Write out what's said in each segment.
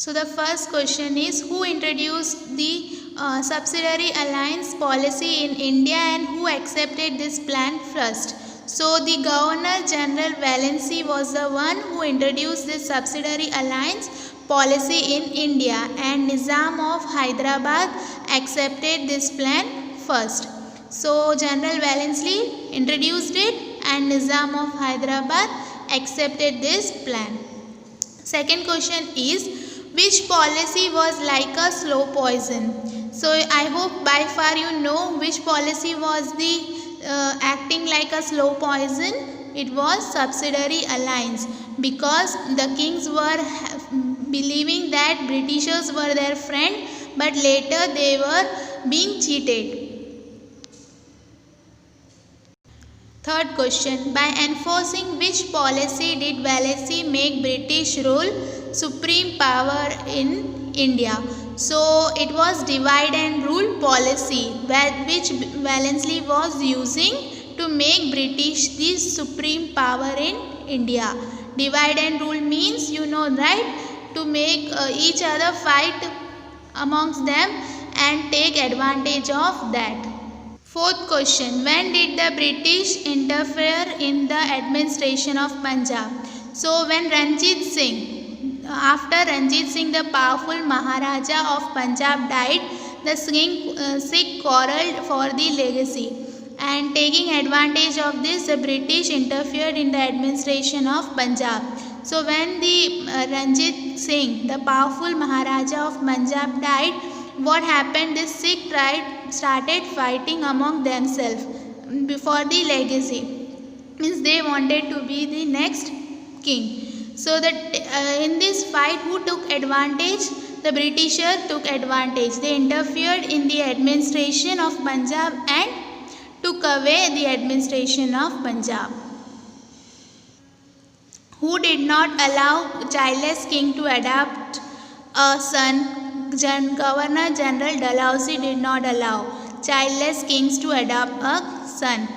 So the first question is, who introduced the subsidiary alliance policy in India and who accepted this plan first? So the Governor General Valency was the one who introduced this subsidiary alliance policy in India, and Nizam of Hyderabad accepted this plan first. So General Valency introduced it and Nizam of Hyderabad accepted this plan. Second question is, which policy was like a slow poison? So I hope by far you know which policy was the acting like a slow poison. It was subsidiary alliance, because the kings were believing that Britishers were their friend, but later they were being cheated. Third question, by enforcing which policy did Valency make British rule supreme power in India? So it was divide and rule policy, which Valency was using to make British the supreme power in India. Divide and rule means, you know, right? To make each other fight amongst them and take advantage of that. Fourth question, when did the British interfere in the administration of Punjab? So when Ranjit Singh, after Ranjit Singh, the powerful Maharaja of Punjab, died, the Sikh quarreled for the legacy, and taking advantage of this, the British interfered in the administration of Punjab. So when the Ranjit Singh, the powerful Maharaja of Punjab, died, what happened? The Sikh started fighting among themselves for the legacy. Means they wanted to be the next king. So that in this fight, who took advantage? The Britisher took advantage. They interfered in the administration of Punjab and took away the administration of Punjab. Who did not allow childless king to adopt a son? Governor General Dalhousie did not allow childless kings to adopt a son.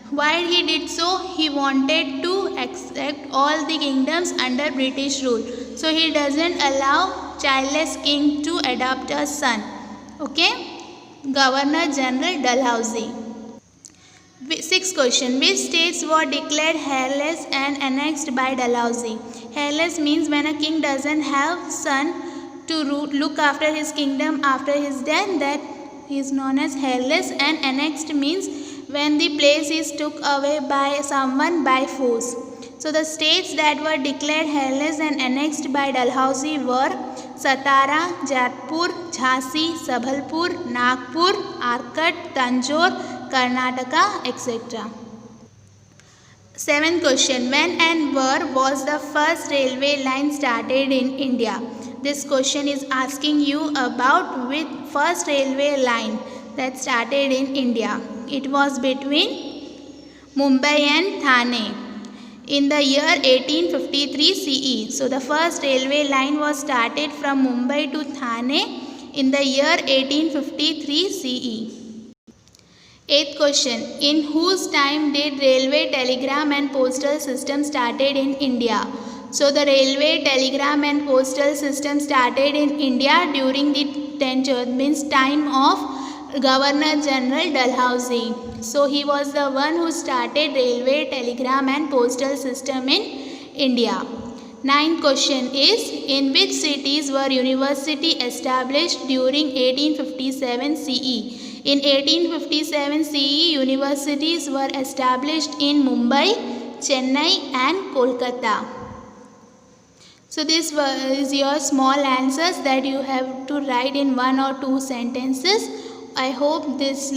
Why he did so? He wanted to accept all the kingdoms under British rule. So he doesn't allow childless king to adopt a son. Okay? Governor General Dalhousie. Sixth question, which states were declared hairless and annexed by Dalhousie? Hairless means when a king doesn't have son to look after his kingdom after his death, that is known as hairless. And annexed means when the place is took away by someone by force. So the states that were declared hairless and annexed by Dalhousie were Satara, Jodhpur, Jhansi, Sabhalpur, Nagpur, Arcot, Tanjore, Karnataka, etc. Seventh question, when and where was the first railway line started in India? This question is asking you about which first railway line that started in India. It was between Mumbai and Thane in the year 1853 CE. So the first railway line was started from Mumbai to Thane in the year 1853 CE. Eighth question, in whose time did railway, telegram and postal system started in India? So the railway, telegram and postal system started in India during the tenure, means time of Governor General Dalhousie. So he was the one who started railway, telegram and postal system in India. Ninth question is, in which cities were university established during 1857 CE? In 1857 CE, universities were established in Mumbai, Chennai and Kolkata. So this is your small answers that you have to write in 1 or 2 sentences. I hope this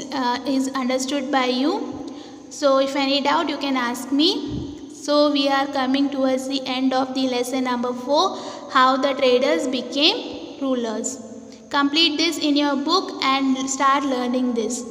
is understood by you. So if any doubt, you can ask me. So we are coming towards the end of the lesson number 4, how the traders became rulers. Complete this in your book and start learning this.